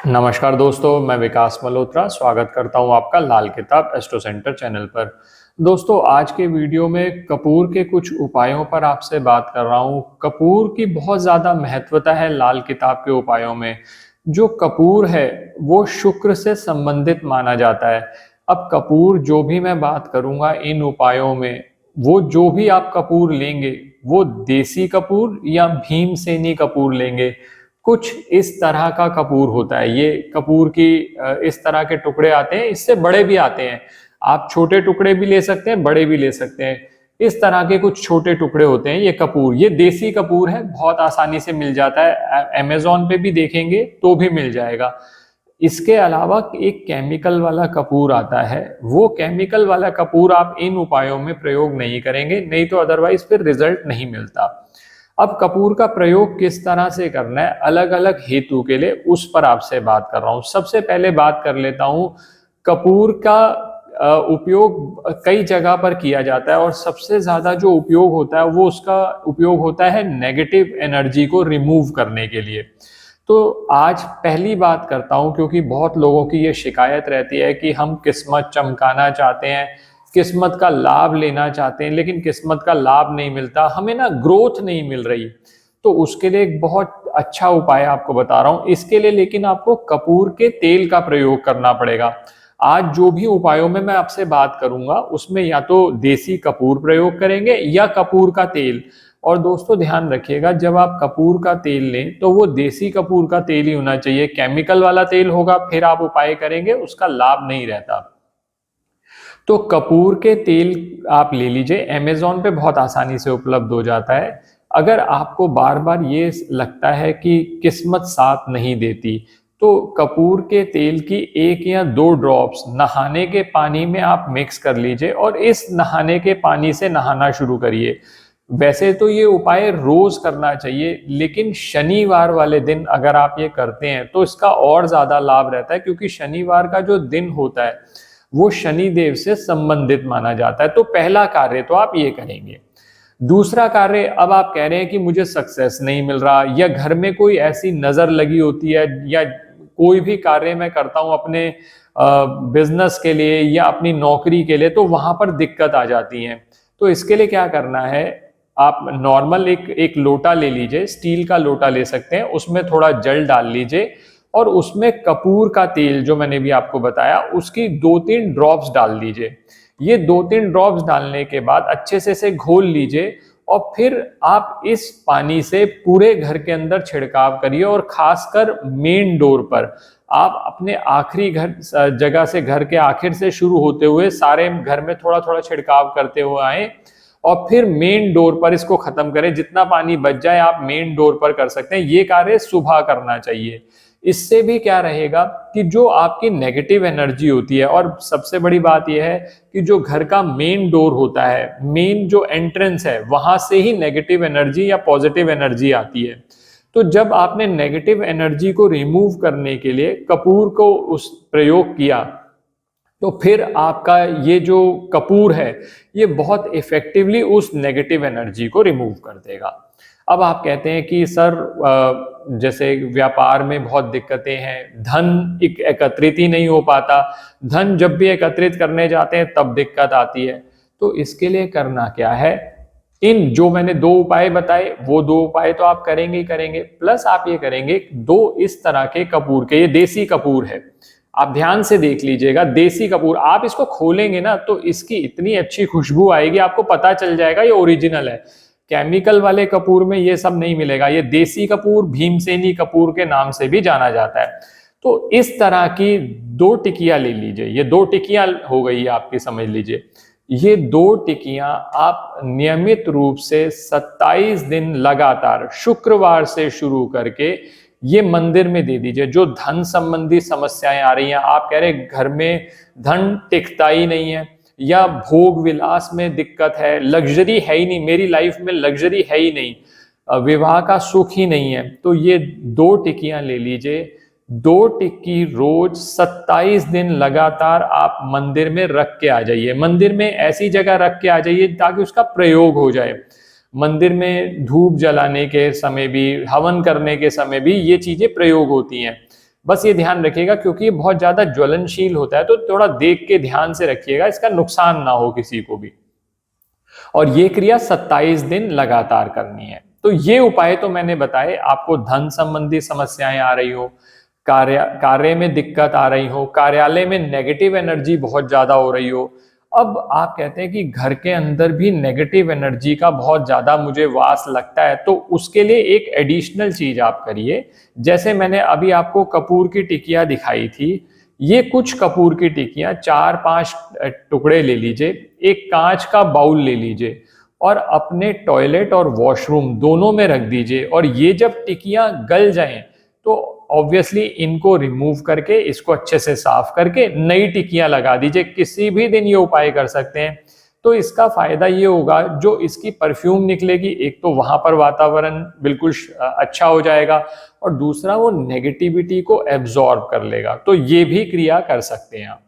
नमस्कार दोस्तों, मैं विकास मल्होत्रा स्वागत करता हूं आपका लाल किताब एस्ट्रो सेंटर चैनल पर। दोस्तों, आज के वीडियो में कपूर के कुछ उपायों पर आपसे बात कर रहा हूं। कपूर की बहुत ज़्यादा महत्वता है लाल किताब के उपायों में। जो कपूर है वो शुक्र से संबंधित माना जाता है। अब कपूर जो भी मैं बात करूंगा इन उपायों में, वो जो भी आप कपूर लेंगे वो देसी कपूर या भीमसेनी कपूर लेंगे। कुछ इस तरह का कपूर होता है। ये कपूर की इस तरह के टुकड़े आते हैं, इससे बड़े भी आते हैं। आप छोटे टुकड़े भी ले सकते हैं, बड़े भी ले सकते हैं। इस तरह के कुछ छोटे टुकड़े होते हैं ये कपूर। ये देसी कपूर है, बहुत आसानी से मिल जाता है। अमेजोन पे भी देखेंगे तो भी मिल जाएगा। इसके अलावा एक केमिकल वाला कपूर आता है। वो केमिकल वाला कपूर आप इन उपायों में प्रयोग नहीं करेंगे, नहीं तो अदरवाइज फिर रिजल्ट नहीं मिलता। अब कपूर का प्रयोग किस तरह से करना है अलग अलग हेतु के लिए, उस पर आपसे बात कर रहा हूं। सबसे पहले बात कर लेता हूं, कपूर का उपयोग कई जगह पर किया जाता है और सबसे ज्यादा जो उपयोग होता है वो उसका उपयोग होता है नेगेटिव एनर्जी को रिमूव करने के लिए। तो आज पहली बात करता हूं, क्योंकि बहुत लोगों की ये शिकायत रहती है कि हम किस्मत चमकाना चाहते हैं, किस्मत का लाभ लेना चाहते हैं, लेकिन किस्मत का लाभ नहीं मिलता, हमें ना ग्रोथ नहीं मिल रही। तो उसके लिए एक बहुत अच्छा उपाय आपको बता रहा हूं। इसके लिए लेकिन आपको कपूर के तेल का प्रयोग करना पड़ेगा। आज जो भी उपायों में मैं आपसे बात करूंगा उसमें या तो देसी कपूर प्रयोग करेंगे या कपूर का तेल। और दोस्तों ध्यान रखिएगा, जब आप कपूर का तेल लें तो वो देसी कपूर का तेल ही होना चाहिए। केमिकल वाला तेल होगा फिर आप उपाय करेंगे उसका लाभ नहीं रहता। तो कपूर के तेल आप ले लीजिए, अमेजोन पे बहुत आसानी से उपलब्ध हो जाता है। अगर आपको बार बार ये लगता है कि किस्मत साथ नहीं देती, तो कपूर के तेल की 1 या 2 ड्रॉप्स नहाने के पानी में आप मिक्स कर लीजिए और इस नहाने के पानी से नहाना शुरू करिए। वैसे तो ये उपाय रोज करना चाहिए, लेकिन शनिवार वाले दिन अगर आप ये करते हैं तो इसका और ज्यादा लाभ रहता है, क्योंकि शनिवार का जो दिन होता है वो शनि देव से संबंधित माना जाता है। तो पहला कार्य तो आप ये करेंगे। दूसरा कार्य, अब आप कह रहे हैं कि मुझे सक्सेस नहीं मिल रहा, या घर में कोई ऐसी नजर लगी होती है, या कोई भी कार्य मैं करता हूं अपने बिजनेस के लिए या अपनी नौकरी के लिए तो वहां पर दिक्कत आ जाती है। तो इसके लिए क्या करना है, आप नॉर्मल एक एक लोटा ले लीजिए, स्टील का लोटा ले सकते हैं, उसमें थोड़ा जल डाल लीजिए और उसमें कपूर का तेल जो मैंने भी आपको बताया उसकी 2-3 ड्रॉप्स डाल दीजिए। ये 2-3 ड्रॉप्स डालने के बाद अच्छे से इसे घोल लीजिए और फिर आप इस पानी से पूरे घर के अंदर छिड़काव करिए, और खासकर मेन डोर पर आप अपने आखिरी घर जगह से, घर के आखिर से शुरू होते हुए सारे घर में थोड़ा थोड़ा छिड़काव करते हुए आए और फिर मेन डोर पर इसको खत्म करें। जितना पानी बच जाए आप मेन डोर पर कर सकते हैं। ये कार्य सुबह करना चाहिए। इससे भी क्या रहेगा कि जो आपकी नेगेटिव एनर्जी होती है, और सबसे बड़ी बात यह है कि जो घर का मेन डोर होता है, मेन जो एंट्रेंस है, वहां से ही नेगेटिव एनर्जी या पॉजिटिव एनर्जी आती है। तो जब आपने नेगेटिव एनर्जी को रिमूव करने के लिए कपूर को उस प्रयोग किया, तो फिर आपका ये जो कपूर है ये बहुत इफेक्टिवली उस नेगेटिव एनर्जी को रिमूव कर देगा। अब आप कहते हैं कि सर जैसे व्यापार में बहुत दिक्कतें हैं, धन एकत्रित ही नहीं हो पाता, धन जब भी एकत्रित करने जाते हैं तब दिक्कत आती है। तो इसके लिए करना क्या है, इन जो मैंने 2 उपाय बताए वो 2 उपाय तो आप करेंगे ही करेंगे, प्लस आप ये करेंगे 2 इस तरह के कपूर के, ये देसी कपूर है, आप ध्यान से देख लीजिएगा। देसी कपूर आप इसको खोलेंगे ना तो इसकी इतनी अच्छी खुशबू आएगी, आपको पता चल जाएगा ये ओरिजिनल है। केमिकल वाले कपूर में ये सब नहीं मिलेगा। ये देसी कपूर भीमसेनी कपूर के नाम से भी जाना जाता है। तो इस तरह की 2 टिकियां ले लीजिए। ये 2 टिकियां हो गई आपकी, समझ लीजिए। ये 2 टिकियां आप नियमित रूप से 27 दिन लगातार शुक्रवार से शुरू करके ये मंदिर में दे दीजिए। जो धन संबंधी समस्याएं आ रही हैं, आप कह रहे घर में धन टिकता ही नहीं है, या भोग विलास में दिक्कत है, लग्जरी है ही नहीं, मेरी लाइफ में लग्जरी है ही नहीं, विवाह का सुख ही नहीं है, तो ये 2 टिकियां ले लीजिए। 2 टिक्की रोज 27 दिन लगातार आप मंदिर में रख के आ जाइए। मंदिर में ऐसी जगह रख के आ जाइए ताकि उसका प्रयोग हो जाए। मंदिर में धूप जलाने के समय भी, हवन करने के समय भी ये चीजें प्रयोग होती हैं। बस ये ध्यान रखिएगा, क्योंकि ये बहुत ज्यादा ज्वलनशील होता है, तो थोड़ा देख के ध्यान से रखिएगा, इसका नुकसान ना हो किसी को भी। और ये क्रिया 27 दिन लगातार करनी है। तो ये उपाय तो मैंने बताए, आपको धन संबंधी समस्याएं आ रही हो, कार्य में दिक्कत आ रही हो, कार्यालय में नेगेटिव एनर्जी बहुत ज्यादा हो रही हो, अब आप कहते हैं कि घर के अंदर भी नेगेटिव एनर्जी का बहुत ज्यादा मुझे वास लगता है, तो उसके लिए एक एडिशनल चीज आप करिए। जैसे मैंने अभी आपको कपूर की टिकिया दिखाई थी, ये कुछ कपूर की टिकियां 4-5 टुकड़े ले लीजिए, एक कांच का बाउल ले लीजिए और अपने टॉयलेट और वॉशरूम दोनों में रख दीजिए। और ये जब टिकियां गल जाएं तो ऑब्वियसली इनको रिमूव करके, इसको अच्छे से साफ करके नई टिकियां लगा दीजिए। किसी भी दिन ये उपाय कर सकते हैं। तो इसका फायदा ये होगा, जो इसकी परफ्यूम निकलेगी, एक तो वहां पर वातावरण बिल्कुल अच्छा हो जाएगा, और दूसरा वो नेगेटिविटी को एब्जॉर्ब कर लेगा। तो ये भी क्रिया कर सकते हैं आप।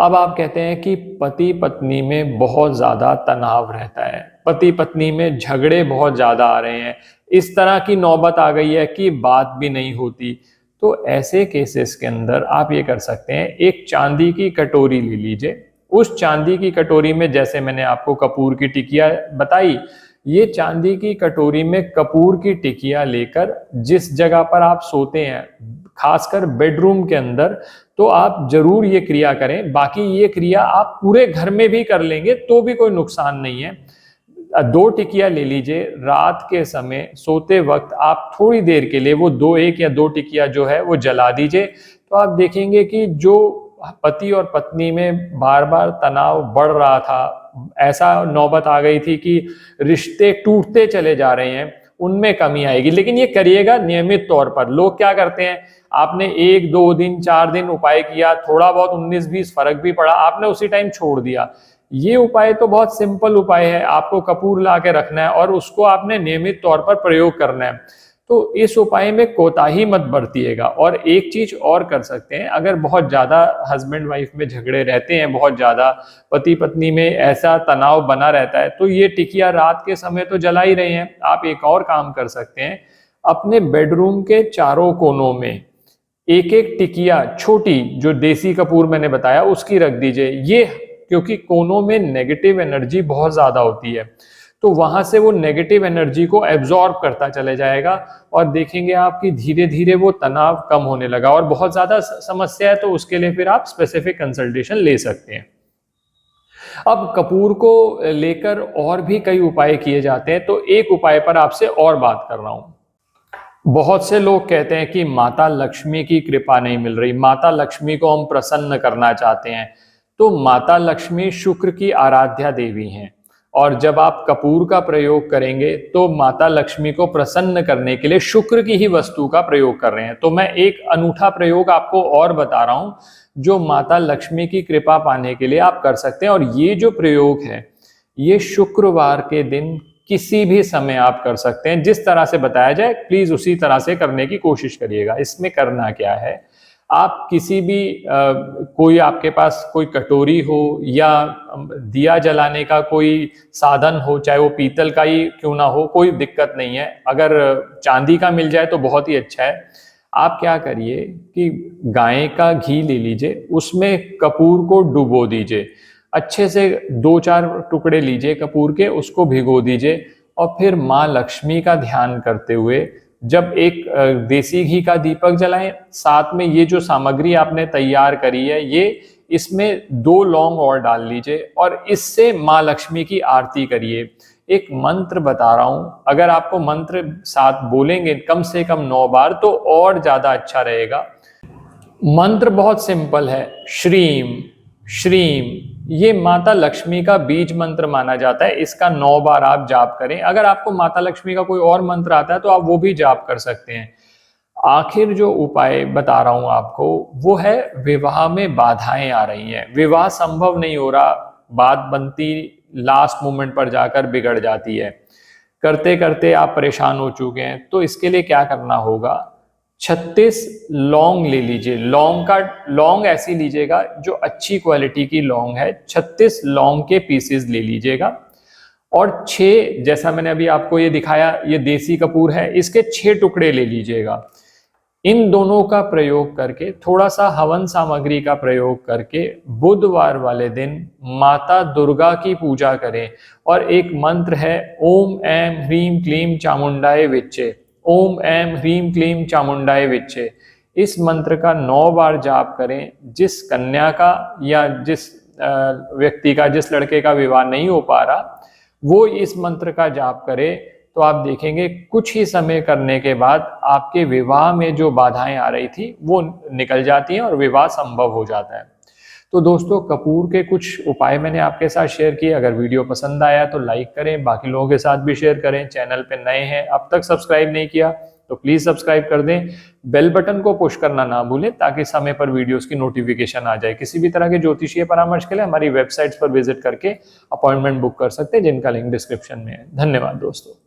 अब आप कहते हैं कि पति पत्नी में बहुत ज्यादा तनाव रहता है, पति पत्नी में झगड़े बहुत ज्यादा आ रहे हैं, इस तरह की नौबत आ गई है कि बात भी नहीं होती। तो ऐसे केसेस के अंदर आप ये कर सकते हैं, एक चांदी की कटोरी ले लीजिए। उस चांदी की कटोरी में, जैसे मैंने आपको कपूर की टिकिया बताई, ये चांदी की कटोरी में कपूर की टिकिया लेकर जिस जगह पर आप सोते हैं, खासकर बेडरूम के अंदर, तो आप जरूर ये क्रिया करें। बाकी ये क्रिया आप पूरे घर में भी कर लेंगे तो भी कोई नुकसान नहीं है। 2 टिकिया ले लीजिए, रात के समय सोते वक्त आप थोड़ी देर के लिए वो 1 या 2 टिकिया जो है वो जला दीजिए। तो आप देखेंगे कि जो पति और पत्नी में बार बार तनाव बढ़ रहा था, ऐसा नौबत आ गई थी कि रिश्ते टूटते चले जा रहे हैं, उनमें कमी आएगी। लेकिन ये करिएगा नियमित तौर पर। लोग क्या करते हैं, आपने 1-2 दिन 4 दिन उपाय किया, थोड़ा बहुत 19-20 फर्क भी पड़ा, आपने उसी टाइम छोड़ दिया। ये उपाय तो बहुत सिंपल उपाय है, आपको कपूर ला के रखना है और उसको आपने नियमित तौर पर प्रयोग करना है। तो इस उपाय में कोताही मत बरतिएगा। और एक चीज और कर सकते हैं, अगर बहुत ज्यादा हस्बैंड वाइफ में झगड़े रहते हैं, बहुत ज्यादा पति पत्नी में ऐसा तनाव बना रहता है, तो ये टिकिया रात के समय तो जला ही रहे हैं, आप एक और काम कर सकते हैं, अपने बेडरूम के चारों कोनों में एक एक टिकिया छोटी, जो देसी कपूर मैंने बताया, उसकी रख दीजिए। ये क्योंकि कोनों में नेगेटिव एनर्जी बहुत ज्यादा होती है, तो वहां से वो नेगेटिव एनर्जी को एब्जॉर्ब करता चले जाएगा, और देखेंगे आपकी धीरे धीरे वो तनाव कम होने लगा। और बहुत ज्यादा समस्या है तो उसके लिए फिर आप स्पेसिफिक कंसल्टेशन ले सकते हैं। अब कपूर को लेकर और भी कई उपाय किए जाते हैं, तो एक उपाय पर आपसे और बात कर रहा हूं। बहुत से लोग कहते हैं कि माता लक्ष्मी की कृपा नहीं मिल रही, माता लक्ष्मी को हम प्रसन्न करना चाहते हैं। तो माता लक्ष्मी शुक्र की आराध्या देवी हैं, और जब आप कपूर का प्रयोग करेंगे तो माता लक्ष्मी को प्रसन्न करने के लिए शुक्र की ही वस्तु का प्रयोग कर रहे हैं। तो मैं एक अनूठा प्रयोग आपको और बता रहा हूं, जो माता लक्ष्मी की कृपा पाने के लिए आप कर सकते हैं। और ये जो प्रयोग है, ये शुक्रवार के दिन किसी भी समय आप कर सकते हैं। जिस तरह से बताया जाए प्लीज उसी तरह से करने की कोशिश करिएगा। इसमें करना क्या है, आप किसी भी कोई आपके पास कोई कटोरी हो या दिया जलाने का कोई साधन हो, चाहे वो पीतल का ही क्यों ना हो, कोई दिक्कत नहीं है। अगर चांदी का मिल जाए तो बहुत ही अच्छा है। आप क्या करिए कि गाय का घी ले लीजिए, उसमें कपूर को डुबो दीजिए, अच्छे से 2-4 टुकड़े लीजिए कपूर के, उसको भिगो दीजिए, और फिर माँ लक्ष्मी का ध्यान करते हुए जब एक देसी घी का दीपक जलाएं, साथ में ये जो सामग्री आपने तैयार करी है, ये इसमें 2 लौंग और डाल लीजिए, और इससे माँ लक्ष्मी की आरती करिए। एक मंत्र बता रहा हूं, अगर आपको मंत्र साथ बोलेंगे कम से कम 9 बार तो और ज्यादा अच्छा रहेगा। मंत्र बहुत सिंपल है, श्रीम श्रीम। ये माता लक्ष्मी का बीज मंत्र माना जाता है, इसका 9 बार आप जाप करें। अगर आपको माता लक्ष्मी का कोई और मंत्र आता है तो आप वो भी जाप कर सकते हैं। आखिर जो उपाय बता रहा हूं आपको, वो है विवाह में बाधाएं आ रही हैं, विवाह संभव नहीं हो रहा, बात बनती लास्ट मोमेंट पर जाकर बिगड़ जाती है, करते करते आप परेशान हो चुके हैं। तो इसके लिए क्या करना होगा, 36 लौंग ले लीजिए। लौंग ऐसी लीजिएगा जो अच्छी क्वालिटी की लौंग है, 36 लौंग के पीसेस ले लीजिएगा। और 6, जैसा मैंने अभी आपको ये दिखाया, ये देसी कपूर है, इसके 6 टुकड़े ले लीजिएगा। इन दोनों का प्रयोग करके, थोड़ा सा हवन सामग्री का प्रयोग करके बुधवार वाले दिन माता दुर्गा की पूजा करें। और एक मंत्र है, ओम ऐं ह्रीं क्लीं चामुंडाय विच्चे, ओम ऐं ह्रीं क्लीं चामुंडाय विच्चे। इस मंत्र का 9 बार जाप करें। जिस कन्या का या जिस व्यक्ति का, जिस लड़के का विवाह नहीं हो पा रहा, वो इस मंत्र का जाप करे, तो आप देखेंगे कुछ ही समय करने के बाद आपके विवाह में जो बाधाएं आ रही थी वो निकल जाती हैं और विवाह संभव हो जाता है। तो दोस्तों, कपूर के कुछ उपाय मैंने आपके साथ शेयर किए। अगर वीडियो पसंद आया तो लाइक करें, बाकी लोगों के साथ भी शेयर करें। चैनल पे नए हैं, अब तक सब्सक्राइब नहीं किया तो प्लीज सब्सक्राइब कर दें। बेल बटन को पुश करना ना भूलें ताकि समय पर वीडियोस की नोटिफिकेशन आ जाए। किसी भी तरह के ज्योतिषीय परामर्श के लिए हमारी वेबसाइट्स पर विजिट करके अपॉइंटमेंट बुक कर सकते हैं, जिनका लिंक डिस्क्रिप्शन में है। धन्यवाद दोस्तों।